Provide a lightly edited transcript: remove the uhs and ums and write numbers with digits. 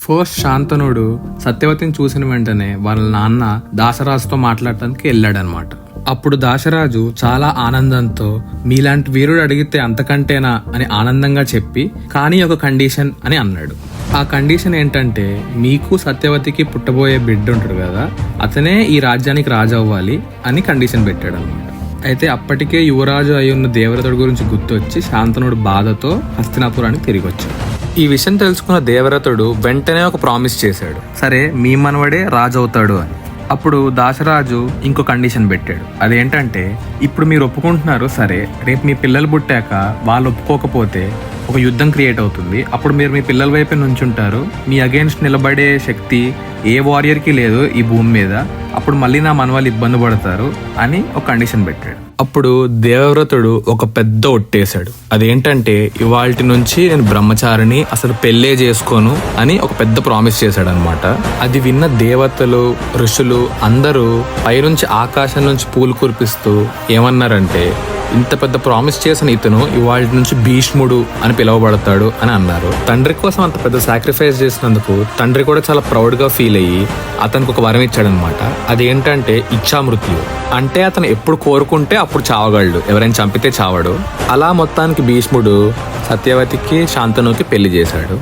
First శాంతనుడు సత్యవతిని చూసిన వెంటనే వాళ్ళ నాన్న దాసరాజుతో మాట్లాడటానికి వెళ్ళాడనమాట. అప్పుడు దాసరాజు చాలా ఆనందంతో మీలాంటి వీరుడు అడిగితే అంతకంటేనా అని ఆనందంగా చెప్పి కానీ ఒక కండిషన్ అని అన్నాడు. ఆ కండిషన్ ఏంటంటే మీకు సత్యవతికి పుట్టబోయే బిడ్డ ఉంటాడు కదా, అతనే ఈ రాజ్యానికి రాజు అవ్వాలి అని కండిషన్ పెట్టాడు అనమాట. అయితే అప్పటికే యువరాజు అయి ఉన్న దేవరతుడి గురించి గుర్తొచ్చి శాంతనుడు బాధతో హస్తినాపురానికి తిరిగి వచ్చాడు. ఈ విషయం తెలుసుకున్న దేవరతుడు వెంటనే ఒక ప్రామిస్ చేశాడు, సరే మీ మనవడే రాజు అవుతాడు అని. అప్పుడు దాసరాజు ఇంకో కండిషన్ పెట్టాడు. అదేంటంటే ఇప్పుడు మీరు ఒప్పుకుంటున్నారు సరే, రేపు మీ పిల్లలు పుట్టాక వాళ్ళు ఒప్పుకోకపోతే ఒక యుద్ధం క్రియేట్ అవుతుంది. అప్పుడు మీరు మీ పిల్లల వైపే నుంచుంటారు. మీ అగేన్స్ట్ నిలబడే శక్తి ఏ వారియర్కి లేదు ఈ భూమి మీద. అప్పుడు మళ్ళీ నా మనవాళ్ళు ఇబ్బంది పడతారు అని ఒక కండిషన్ పెట్టాడు. అప్పుడు దేవవ్రతుడు ఒక పెద్ద ఒట్టేశాడు. అదేంటంటే ఇవాల్టి నుంచి నేను బ్రహ్మచారిని, అసలు పెళ్ళే చేసుకోను అని ఒక పెద్ద ప్రామిస్ చేశాడు అనమాట. అది విన్న దేవతలు, ఋషులు అందరూ పైనుంచి ఆకాశం నుంచి పూలు కురిపిస్తూ ఏమన్నారంటే, ఇంత పెద్ద ప్రామిస్ చేసిన ఇతను ఇవాళ నుంచి భీష్ముడు అని పిలువబడతాడు అని అన్నారు. తండ్రి కోసం అంత పెద్ద సాక్రిఫైస్ చేసినందుకు తండ్రి కూడా చాలా ప్రౌడ్ గా ఫీల్ అయ్యి అతనికి ఒక వరం ఇచ్చాడనమాట. అదేంటంటే ఇచ్ఛామృత్యు. అంటే అతను ఎప్పుడు కోరుకుంటే అప్పుడు చావగలడు, ఎవరైనా చంపితే చావడు. అలా మొత్తానికి భీష్ముడు సత్యవతికి శాంతనుకి పెళ్లి చేశాడు.